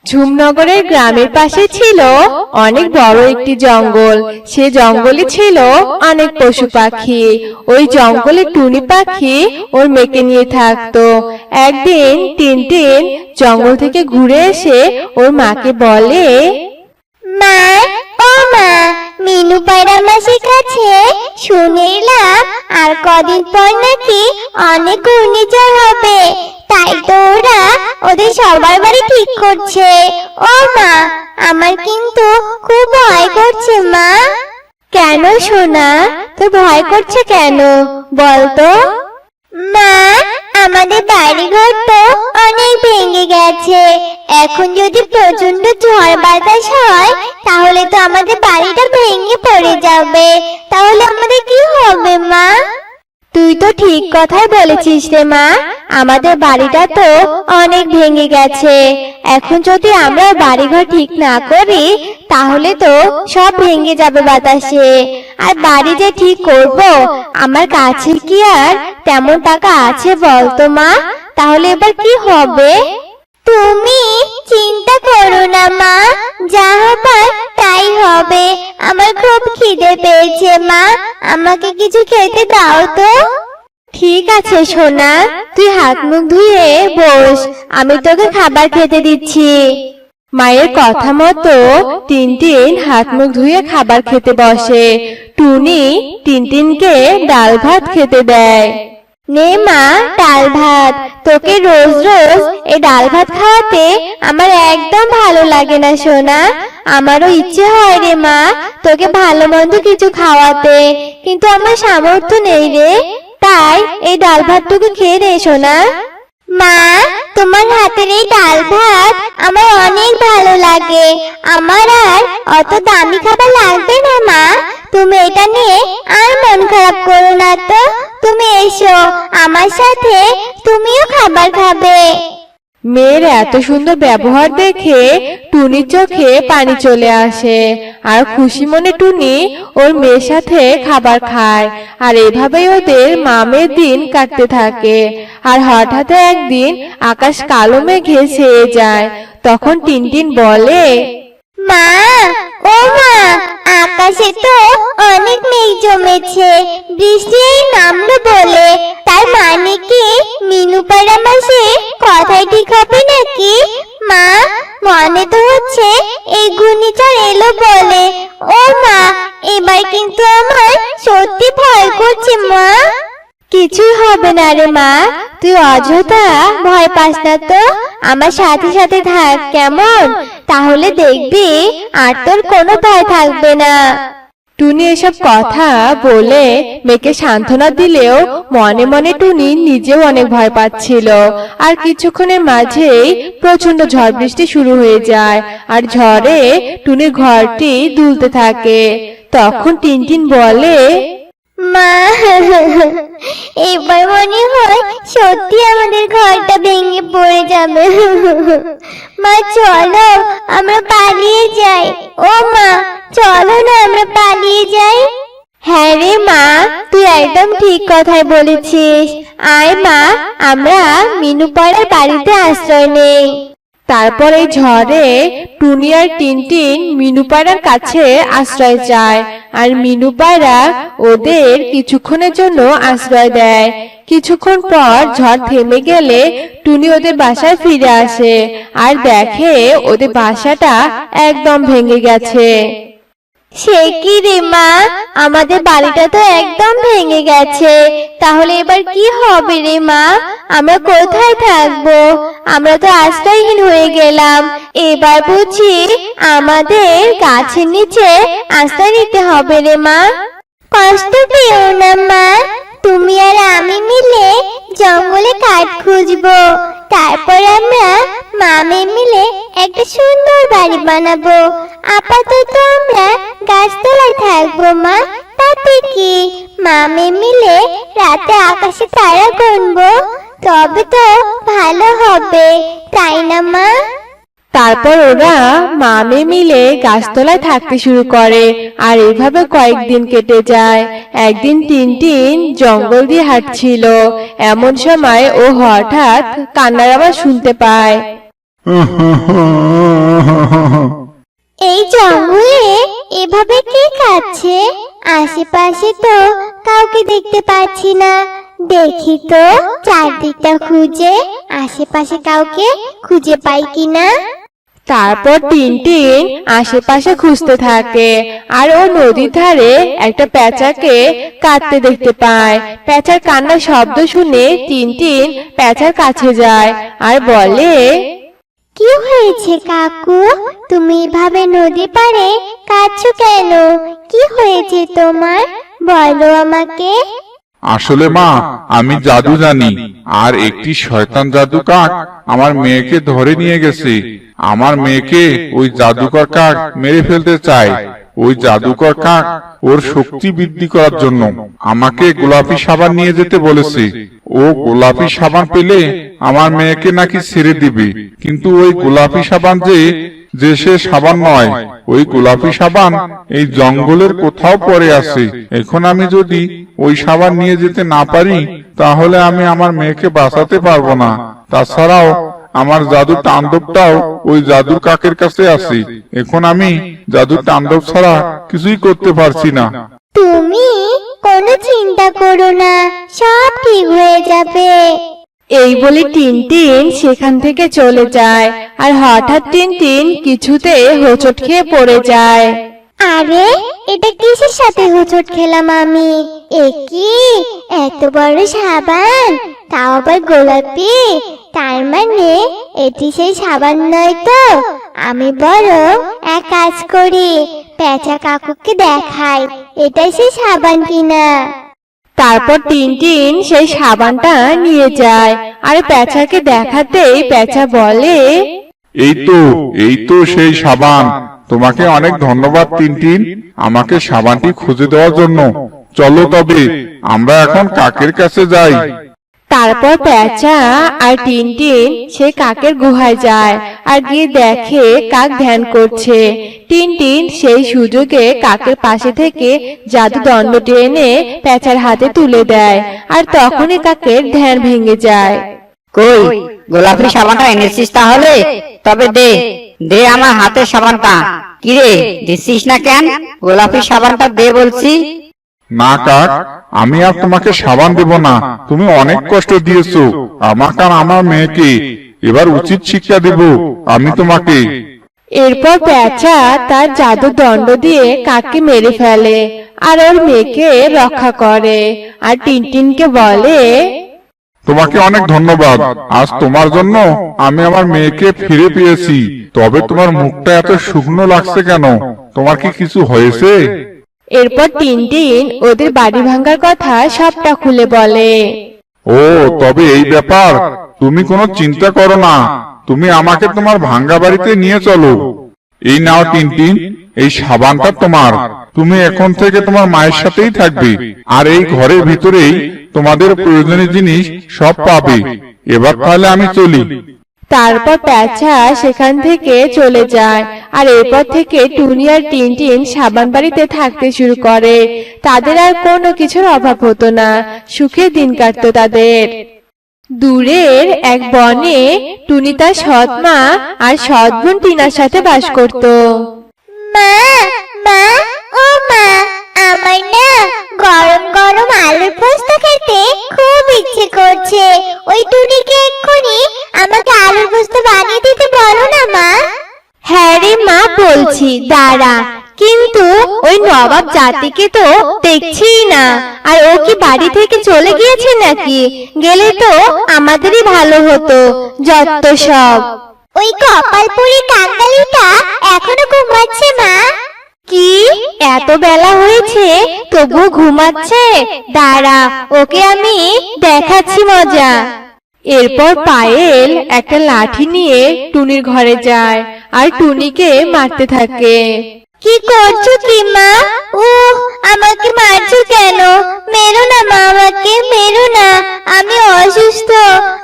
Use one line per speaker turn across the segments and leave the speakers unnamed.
ঝুমনগরের গ্রামের পাশে ছিল অনেক বড় একটি জঙ্গল। সে জঙ্গলে ছিল অনেক পশু পাখি। ওই জঙ্গলে টুনি পাখি ওর মেয়েকে নিয়ে থাকতো। একদিন টিনটিন জঙ্গল থেকে ঘুরে এসে ওর মাকে বলে,
মা, ও মা, মিনু পায়রা মাসির কাছে শুনে এলাম আর কদিন পর নাকি অনেক ঘূর্ণিঝড় হবে। তাই তো ওরা ওদের সবার বাড়ি ঠিক করছে। ও মা, আমার কিন্তু খুব ভয় করছে মা।
কেন সোনা, তোর ভয় করছে কেন বলতো?
মা, আমাদের বাড়িঘর তো অনেক ভেঙে গেছে। এখন যদি প্রচন্ড ঝড় বাতাস হয় তাহলে তো আমাদের বাড়িটা ভেঙে পড়ে যাবে। তাহলে আমাদের কি হবে মা?
তুই তো ঠিক কথাই বলেছিস রে মা। আমাদের বাড়িটা তো অনেক ভেঙে গেছে। এখন যদি আমরা বাড়িঘর ঠিক না করি তাহলে তো সব ভেঙে যাবে বাতাসে। আর বাড়ি যে ঠিক করব, আমার কাছে কি আর তেমন টাকা আছে বলতো মা? তাহলে এবার কি হবে?
তুমি চিন্তা করো না মা, যা হবার তাই হবে। আমার খুব খিদে পেয়েছে মা, আমাকে কিছু খেতে দাও তো।
ঠিক আছে সোনা, তুই হাত মুখ ধুয়ে বস, আমি তোকে খাবার খেতে দিচ্ছি। মায়ের কথা মতো টিনটিন হাত মুখ ধুয়ে খাবার খেতে বসে। টুনি টিনটিনকে ডাল ভাত খেতে দেয়। নে মা, ডাল ভাত। তোকে রোজ রোজ এই ডাল ভাত খাওয়াতে আমার একদম ভালো লাগে না সোনা। আমারও ইচ্ছে হয় রে মা, তোকে ভালো মন্দ কিছু খাওয়াতে, কিন্তু আমার সামর্থ্য নেই রে। তাই এই ডাল ভাতটুকু খেয়ে নে সোনা।
মা, তোমার হাতের এই ডাল ভাত আমার অনেক ভালো লাগে। আমার আর অত দামি খাবার লাগবে না মা। তুমি এটা নিয়ে আর মন খারাপ করো না তো। তুমি এসো আমার সাথে, তুমিও খাবার খাবে।
মেয়ের এত সুন্দর ব্যবহার দেখে টুনির চোখে পানি চলে আসে। আর খুশি মনে টুনি ওর মেয়ের সাথে খাবার খায়। আর এভাবেই ওদের মামের দিন কাটতে থাকে। আর হঠাৎ একদিন আকাশ কালো মেঘে ছেয়ে যায়। তখন টিনটিন বলে,
মা, ও মা, আকাশে তো অনেক মেঘ জমেছে, বৃষ্টি এই নামলো বলে। তার মানে কি মিনু পাড়া মাসে কথাই ঠিক হবে নাকি? মা, মনে তো হচ্ছে এই ঘূর্ণিঝড় এলো বলে। ও মা, এবার কিন্তু আমার সত্যি ভয় করছে মা।
কিছুই হবে না রে মা, তুই অযথা ভয় পাস না তো। আমার সাথে সাথে থাক কেমন, তাহলে দেখবি আর তোর কোনো ভয় থাকবে না। টুনি এসব কথা বলে মেয়েকে সান্ত্বনা দিলেও মনে মনে টুনি নিজেও অনেক ভয় পাচ্ছিল। আর কিছুক্ষণের মাঝেই প্রচন্ড ঝড় বৃষ্টি শুরু হয়ে যায়। আর ঝড়ে টুনির ঘরটি দুলতে থাকে। তখন টিনটিন বলে,
মা, এবার মনে হয় সত্যি আমাদের ঘরটা ভেঙে পড়ে যাবে। মা, চলো আমরা পালিয়ে যাই। ও মা, চলো না আমরা পালিয়ে যাই।
হ্যাঁ রে মা, তুই একদম ঠিক কথাই বলেছিস। আয় মা, আমরা মিনু পাড়ার বাড়িতে আশ্রয় নেই। তারপর এই ঝড়ে টুনি আর টিনটিন মিনু পাড়ার কাছে আশ্রয় চায়। আর মিনু পাড়া ওদের কিছুক্ষণের জন্য আশ্রয় দেয়। কিছুক্ষণ পর ঝড় থেমে গেলে টুনি ওদের বাসায় ফিরে আসে আর দেখে ওদের বাসাটা একদম ভেঙে গেছে। সে কি রে মা, আমাদের বাড়িটা তো একদম ভেঙে গেছে। তাহলে এবার কি হবে রে মা? আমরা কোথায় থাকবো? আমরা তো আশ্রয়হীন হয়ে গেলাম। এবার বুঝি আমাদের গাছের নিচে আশ্রয় নিতে হবে রে মা।
কষ্ট পেও না মা, তুমি আর আমি মিলে জঙ্গলে কাঠ খুঁজবো। তারপর আমরা মামে মিলে একটা সুন্দর বাড়ি বানাবো। আপাতত আমরা গাছতলায় থাকবো মা, তাতে কি? মামে মিলে রাতে আকাশে তারা গুনবো, তবে তো ভালো হবে, তাই না মা?
তারপর ওরা মামে মিলে গাছতলায় থাকতে শুরু করে। আর এভাবে কয়েকদিন কেটে যায়। একদিন টিনটিন জঙ্গল দিয়ে হাঁটছিল। এমন সময় ও হঠাৎ কান্নার আওয়াজ শুনতে পায়।
আছে? আশেপাশে তো কাউকে দেখতে পাচ্ছি না। দেখি তো চারদিকটা খুঁজে আশেপাশে কাউকে খুঁজে পাই কিনা।
তারপর টিনটিন আশেপাশে খুঁজতে থাকে আর ও নদীর ধারে একটা পেঁচাকে কাঁদতে দেখতে পায়। পেঁচার কান্নার শব্দ শুনে টিনটিন পেঁচার কাছে যায় আর বলে,
কি হয়েছে কাকু? তুমি এভাবে নদী পাড়ে কাঁদছো কেন? কি হয়েছে তোমার? বলো আমাকে।
আসলে মা, আমি জাদু জানি, আর একটি শয়তান জাদু কাক আমার মেয়েকে ধরে নিয়ে গেছে। আমার মেয়েকে ওই জাদুকর কাক মেরে ফেলতে চায়। ওই জাদুকর কাক ওর শক্তি বৃদ্ধি করার জন্য আমাকে গোলাপি সাবান নিয়ে যেতে বলেছে। ও গোলাপি সাবান পেলে আমার মেয়েকে নাকি ছেড়ে দিবে, কিন্তু ওই গোলাপি সাবান যে সে সাবান নয়। ওই গোলাপি সাবান এই জঙ্গলের কোথাও পড়ে আছে। এখন আমি যদি ওই সাবান নিয়ে যেতে না পারি, তাহলে আমি আমার মেয়েকে বাঁচাতে পারবো না। তাছাড়াও আমার জাদুর তাণ্ডবটাও ওই জাদুর কাকের কাছে আছে। এখন আমি জাদুর তাণ্ডব ছাড়া কিছুই করতে পারছি না।
তুমি কোনো চিন্তা করো না, সব ঠিক হয়ে যাবে।
এই বলে টিনটিন সেখান থেকে চলে যায় আর হঠাৎ টিনটিন কিছুতে হোঁচট খেয়ে পড়ে যায়।
আরে এটা কিসের সাথে হোঁচট খেলাম আমি? কি এত বড় সাবান, তাও আবার গোলাপি। তার মানে এটি সেই সাবান নয় তো? আমি বরং এক কাজ করি, পেঁচা কাকুকে দেখাই এটাই সেই সাবান কিনা।
তারপর টিনটিন সেই সাবানটা নিয়ে যায় আর পেঁচাকে দেখাতেই পেঁচা বলে,
এই তো সেই সাবান। তোমাকে অনেক ধন্যবাদ টিনটিন, আমাকে সাবানটি খুঁজে দেওয়ার জন্য। চলো তবে আমরা এখন কাকের কাছে যাই।
তারপর পেঁচা আর টিনটিন সে কাকের গুহায় যায় আর গিয়ে দেখে কাক ধ্যান করছে। টিনটিন সেই সুযোগে কাকের পাশে থেকে জাদু দণ্ডটি এনে পেঁচার হাতে তুলে দেয় আর তখনই কাকের ধ্যান ভেঙে যায়।
কই গোলাপি সাবানটা এনেছিস তাহলে? তবে দে দে আমার হাতের সাবানটা। কিরে দিচ্ছিস না কেন? গোলাপি সাবানটা দে বলছি।
না কাক, আমি আর তোমাকে সাবান দেব না। তুমি অনেক কষ্ট দিয়েছো আমাকে আর আমার মেয়েকে। এবার উচিত শিক্ষা দেব আমি তোমাকে।
এরপর পেঁচা তার জাদু দণ্ড দিয়ে কাককে মেরে ফেলে আর ওর মেয়েকে রক্ষা করে আর টিনটিনকে বলে,
তোমাকে অনেক ধন্যবাদ। আজ তোমার জন্য আমি আমার মেয়েকে ফিরে পেয়েছি। তবে তোমার মুখটা এত শুকনো লাগছে কেন? তোমার কি কিছু হয়েছে?
এরপর টিনটিন ওদের বাড়ি ভাঙার কথা সবটা খুলে বলে।
ও তবে এই ব্যাপার, তুমি কোনো চিন্তা করো না। তুমি আমাকে তোমার ভাঙ্গা বাড়িতে নিয়ে চলো। এই নাও টিনটিন, এই সাবানটা তোমার। তুমি এখন থেকে তোমার মায়ের সাথেই থাকবে, আর এই ঘরের ভিতরেই তোমাদের প্রয়োজনীয় জিনিস সব পাবে। এবার তাহলে আমি চলি।
তারপর পেঁচা সেখান থেকে চলে যায় আর এরপর থেকে টুনি আর টিনটিন সাবান বাড়িতে থাকতে শুরু করে। তাদের আর কোনো কিছুর অভাব হতো না, সুখে দিন কাটতো তাদের। দূরের এক বনে টুনি তার সৎ মা আর সৎ বোন টিনার সাথে বাস করত।
মা মা ও মা, আমার না গরম গরম আলুর পোস্ত খেতে খুব ইচ্ছে করছে। ওই টুনিকে এক্ষুনি আমাকে আলুর পোস্ত বানিয়ে দিতে বলো না মা।
হ্যাঁ রে মা, বলছি দাঁড়া। কিন্তু ওই নবাব জাতিকে তো দেখছি না, আর ও কি বাড়ি থেকে চলে গিয়েছে নাকি? গেলে তো আমাদেরই ভালো হতো, যত সব।
ওই কপালপুরি কাঙ্গালিটা এখনো ঘুমাচ্ছে মা।
কি এত বেলা হয়েছে তবুও ঘুমাচ্ছে? দাঁড়া, ওকে আমি দেখাচ্ছি মজা। এরপর পায়েল একটা লাঠি নিয়ে টুনির ঘরে যায় আর টুনিকে মারতে থাকে।
কি করছো কি মা? আমাকে মারছো কেন? মেরো না মা, আমাকে মেরো না। আমি অসুস্থ,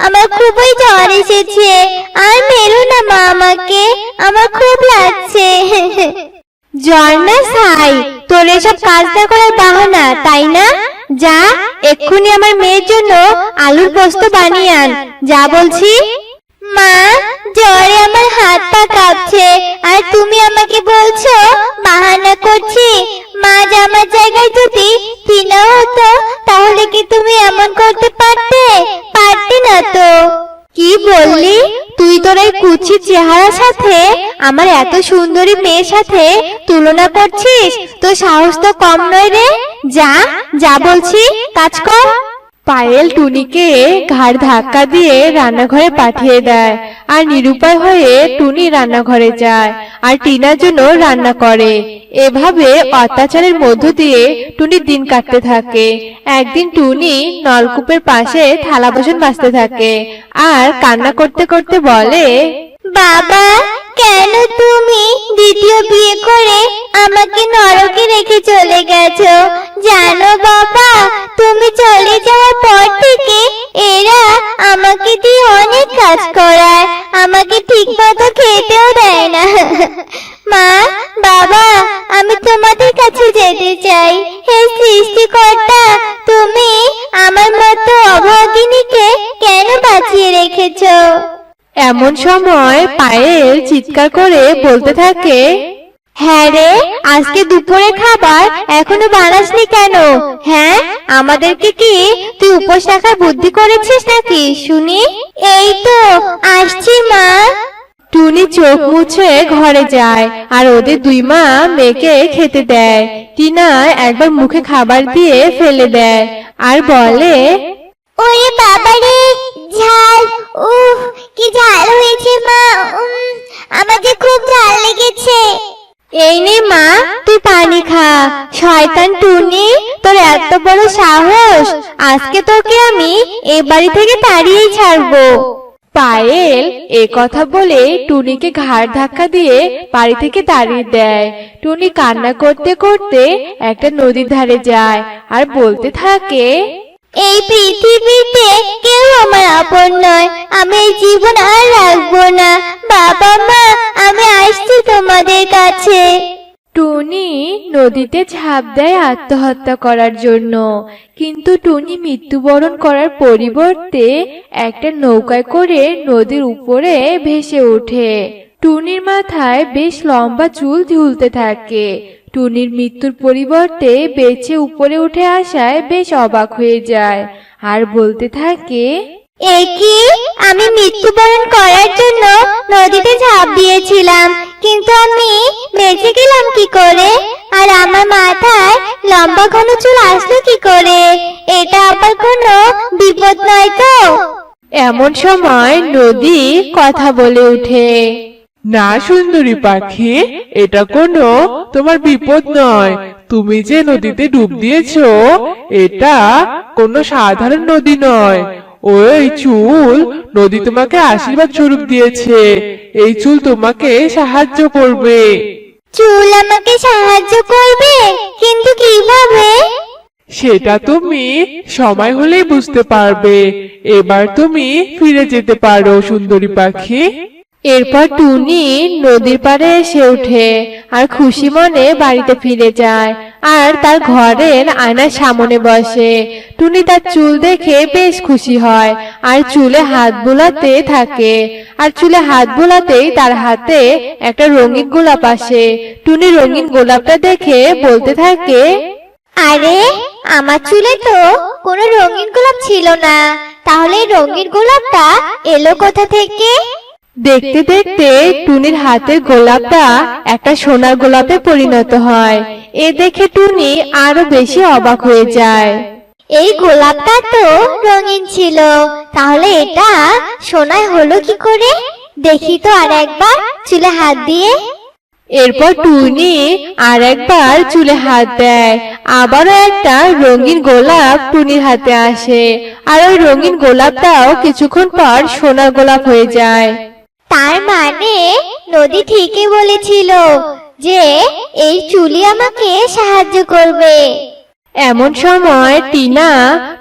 আমার খুবই জ্বর এসেছে। আর মেরো না মা আমাকে, আমার খুব লাগছে।
জ্বর না ছাই, তোর এসব কাজ না করার বাহানা, তাই না? যা এক্ষুনি আমার মেয়ের জন্য আলুর পোস্ত বানিয়ে আন, যা বলছি।
মা, জ্বরে আমার হাত পা কাঁপছে, আর তুমি আমাকে বলছো বাহানা করছি। মা যা হতো তাহলে কি তুমি এমন করতে পারতে? পারতে না তো।
কি বললি? তুই তোর এই কুচি চেহারার সাথে আমার এত সুন্দরী মেয়ের সাথে তুলনা করছিস? তোর সাহস তো কম নয় রে। যা যা বলছি, কাজ কর। পায়েল টুনিকে ঘাড় ধাক্কা দিয়ে রান্নাঘরে পাঠিয়ে দেয়, আর নিরুপায় হয়ে টুনি রান্নাঘরে যায় আর টিনার জন্য রান্না করে। এভাবে অত্যাচারের মধ্য দিয়ে টুনির দিন কাটতে থাকে। একদিন টুনি নলকূপের পাশে থালা বাসন মাজতে থাকে আর কান্না করতে করতে বলে,
বাবা, কেন তুমি দ্বিতীয় বিয়ে করে আমাকে নরকে রেখে চলে গেছো? জানো বাবা, তুমি চলে যাওয়ার পর থেকে এরা আমাকে দিয়ে অনেক কাজ করায়, আমাকে ঠিক মতো খেতেও দেয় না। মা, বাবা, আমি তোমাদের কাছে যেতে চাই। হে সৃষ্টিকর্তা, তুমি আমার মতো অভাগিনীকে কেন বাঁচিয়ে রেখেছো?
এমন সময় পায়েল চিৎকার করে বলতে থাকে, হ্যাঁ রে, আজকে দুপুরে খাবার এখনো বানাসনি কেন? হ্যাঁ, আমাদেরকে কি তুই উপোস রাখার বুদ্ধি করেছিস নাকি শুনি?
এই তো আসছি মা।
টুনি চোখ মুছে ঘরে যায় আর ওদের দুই মা মেয়েকে খেতে দেয়। টিনা একবার মুখে খাবার দিয়ে ফেলে দেয় আর বলে,
ওরে বাবা রে, ঝাল! উফ, কি ঝাল হয়েছে মা! আমার যে খুব ঝাল লেগেছে।
এই নে মা, তুই পানি খা। শয়তান টুনি, তোর এত বড় সাহস! আজকে তোকে আমি এ বাড়ি থেকে তাড়িয়েই ছাড়বো। পায়েল এ কথা বলে টুনিকে ঘাড় ধাক্কা দিয়ে বাড়ি থেকে তাড়িয়ে দেয়। টুনি কান্না করতে করতে একটা নদীর ধারে যায় আর বলতে থাকে,
এই পৃথিবীতে কেউ আমার আপন নয়, আমি এই জীবন আর রাখবো না। বাবা মা, আমি আসছি তোমাদের কাছে।
টুনি নদীতে ঝাঁপ দেয় আত্মহত্যা করার জন্য, কিন্তু টুনি মৃত্যুবরণ করার পরিবর্তে একটা নৌকায় করে নদীর উপরে ভেসে ওঠে। টুনির মাথায় বেশ লম্বা চুল ঝুলতে থাকে। টুনির মৃত্যুর পরিবর্তে বেঁচে উপরে উঠে আসায় বেশ অবাক হয়ে যায় আর বলতে থাকে,
এ কি? আমি মৃত্যুবরণ করার জন্য নদীতে ঝাঁপ দিয়েছিলাম, কিন্তু আমি বেঁচে গেলাম কি করে? আর আমার মাথায় লম্বা ঘন চুল আসলো কি করে? এটা আবার কোনো বিপদ নয় তো?
এমন সময় নদী কথা বলে ওঠে,
না সুন্দরী পাখি, এটা কোনো তোমার বিপদ নয়। তুমি যে নদীতে ডুব দিয়েছো, এটা কোনো সাধারণ নদী নয়। ওই চুল নদী তোমাকে আশীর্বাদ স্বরূপ দিয়েছে। এই চুল তোমাকে সাহায্য করবে।
চুল আমাকে সাহায্য করবে? কিন্তু কিভাবে?
সেটা তুমি সময় হলেই বুঝতে পারবে। এবার তুমি ফিরে যেতে পারো সুন্দরী পাখি।
এরপর টুনি নদীর পাড়ে এসে ওঠে আর খুশি মনে বাড়িতে ফিরে যায় আর তার ঘরের আয়নার সামনে বসে। টুনি তার চুল দেখে বেশ খুশি হয় আর চুলে হাত বুলাতে থাকে। আর চুলে হাত বুলাতেই তার হাতে একটা রঙিন গোলাপ আসে। টুনি রঙিন গোলাপটা দেখে বলতে থাকে,
আরে, আমার চুলে তো কোনো রঙিন গোলাপ ছিল না, তাহলে এই রঙিন গোলাপটা এলো কোথা থেকে?
দেখতে দেখতে টুনির হাতের গোলাপটা একটা সোনার গোলাপে পরিণত হয়। এ দেখে টুনি আরো বেশি অবাক হয়ে যায়।
এই গোলাপটা তো রঙিন ছিল, তাহলে এটা সোনায় হলো কি করে? দেখি তো আর একবার চুলে হাত দিয়ে।
এরপর টুনি আর একবার চুলে হাত দেয়, আবারও একটা রঙিন গোলাপ টুনির হাতে আসে আর ওই রঙিন গোলাপটাও কিছুক্ষণ পর সোনার গোলাপ হয়ে যায়।
তার মানে নদী ঠিকই বলেছিল যে এই চুলি আমাকে সাহায্য করবে।
এমন সময় টিনা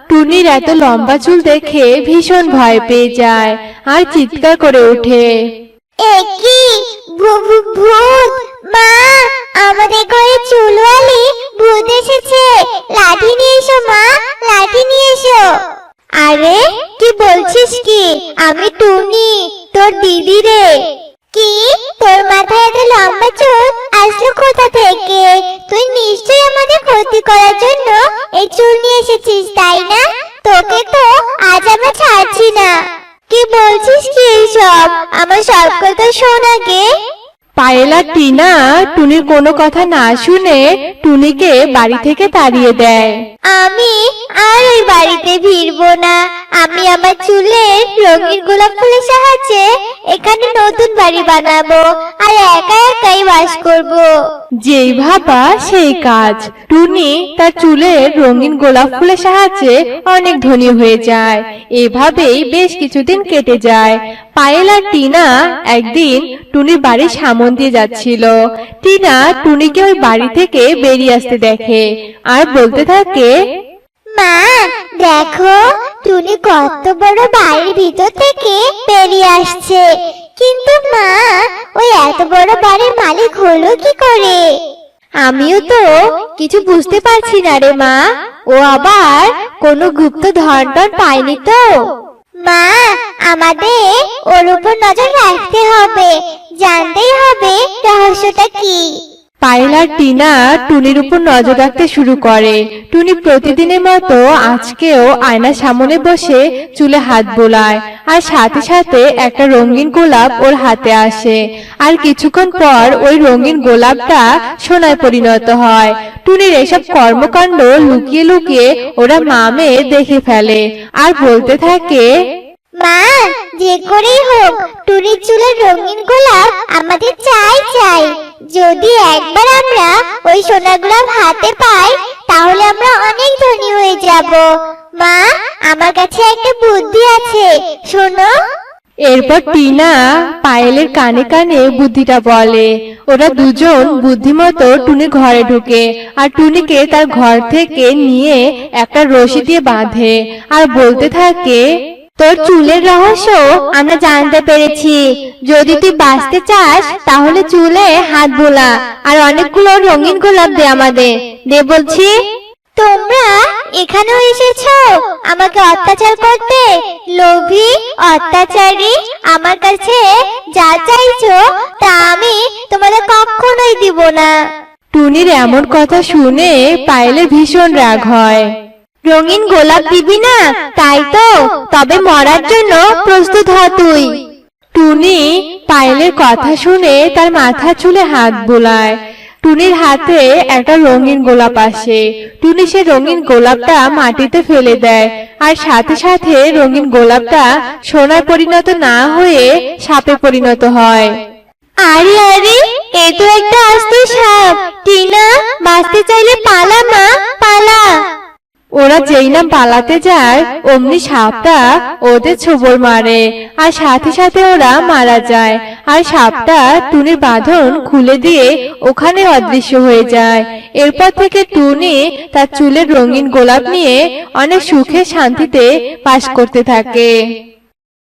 টুনির এত লম্বা চুল দেখে ভীষণ ভয় পেয়ে যায় আর চিৎকার করে ওঠে,
এ কি? ভূত! মা, আমাদের ঘরে চুলওয়ালি ভূত এসেছে। লাঠি নিয়ে এসো মা, লাঠি নিয়ে এসো। আরে, কি বলছিস কি? আমি টুনি, তোর দিদি রে। কি? তোর মাথায় এত লম্বা চুল আসলো কোথা থেকে? তুই নিশ্চয়ই আমাদের ক্ষতি করার জন্য এই চুল নিয়ে এসেছিস তাই না? তোকে তো আজ আমরা ছাড়ছি না। কি বলছিস কি এইসব? আমার সব কথা শোন আগে।
পায়েল আর টিনা টুনির কোনো কথা না শুনে টুনিকে বাড়ি থেকে তাড়িয়ে দেয়।
আমি আর ওই বাড়িতে ফিরবো না। আমি আমার চুলের রঙিন গোলাপ ফুলের সাহায্যে এখানে নতুন বাড়ি বানাবো আর একা একাই বাস করব।
যেই ভাবা সেই কাজ। টুনি তার চুলের রঙিন গোলাপ ফুলের সাহায্যে অনেক ধনী হয়ে যায়। এভাবেই বেশ কিছুদিন কেটে যায়। পায়েল আর টিনা একদিন টুনির বাড়ির সামন দিয়ে যাচ্ছিল। টিনা টুনিকে ওই বাড়ি থেকে বেরিয়ে আসতে দেখে আর বলতে থাকে,
মা দেখো, টুনি কত বড় বাড়ির ভিতর থেকে বেরিয়ে আসছে। কিন্তু মা, ওই এত বড় বাড়ির মালিক হলো কি করে?
আমিও তো কিছু বুঝতে পারছি না রে মা। ও আবার কোনো গুপ্ত ধন টন পায়নি তো?
মা, আমাদের ওর উপর নজর রাখতে হবে, জানতেই হবে রহস্যটা কি।
পায়েল আর টিনা টুনির উপর নজর রাখতে শুরু করে। টুনি প্রতিদিনের মতো আজকেও আয়নার সামনে বসে চুলে হাত বোলায় আর সাথে সাথে একটা রঙিন গোলাপ ওর হাতে আসে। আর কিছুক্ষণ পর ওই রঙিন গোলাপটা সোনায় পরিণত হয়। টুনির এসব কর্মকাণ্ড লুকিয়ে লুকিয়ে ওরা মা মেয়ে দেখে ফেলে আর বলতে থাকে,
মা, যে করেই হোক টুনির চুলের রঙিন গোলাপ আমাদের চাই চাই। যদি একবার আমরা ওই সোনা গোলাপ হাতে পাই তাহলে আমরা অনেক ধনী হয়ে যাব। মা, আমার কাছে একটা বুদ্ধি আছে, শোনো।
এরপর টিনা পায়েলের কানে কানে বুদ্ধিটা বলে। ওরা দুজন বুদ্ধিমতো টুনির ঘরে ঢুকে আর টুনিকে তার ঘর থেকে নিয়ে একটা রশি দিয়ে বাঁধে আর বলতে থাকে, তোর চুলের রহস্য আমরা জানতে পেরেছি। যদি তুই বাঁচতে চাস তাহলে চুলে হাত বোলা আর অনেকগুলো রঙিন গোলাপ দে আমাদের, দে বলছি।
তোমরা এখানেও এসেছো আমাকে অত্যাচার করতে? লোভী, অত্যাচারী, আমার কাছে যা চাইছো তা আমি তোমাদের কখনোই দিব না।
টুনির এমন কথা শুনে পায়েলের ভীষণ রাগ হয়। রঙিন গোলাপ দিবি না, তাই তো? তবে মরার জন্য প্রস্তুত হ তুই। টুনি পায়েলের কথা শুনে তার মাথা চুলে হাত বোলায়। টুনির হাতে একটা রঙিন গোলাপ আসে। টুনি সে রঙিন গোলাপটা মাটিতে ফেলে দেয় আর সাথে সাথে রঙিন গোলাপটা সোনায় পরিণত না হয়ে সাপে পরিণত হয়। আরে আরে, এ তো একটা আস্ত সাপ। টিনা, বাঁচতে চাইলে পালা মা, পালা। ওরা যেই না পালাতে যায় অমনি সাপটা ওদের ছোবল মারে আর সাথে সাথে ওরা মারা যায়। আর সাপটা টুনির বাঁধন খুলে দিয়ে ওখানে অদৃশ্য হয়ে যায়। এরপর থেকে টুনি তার চুলের রঙিন গোলাপ নিয়ে অনেক সুখে শান্তিতে বাস করতে থাকে।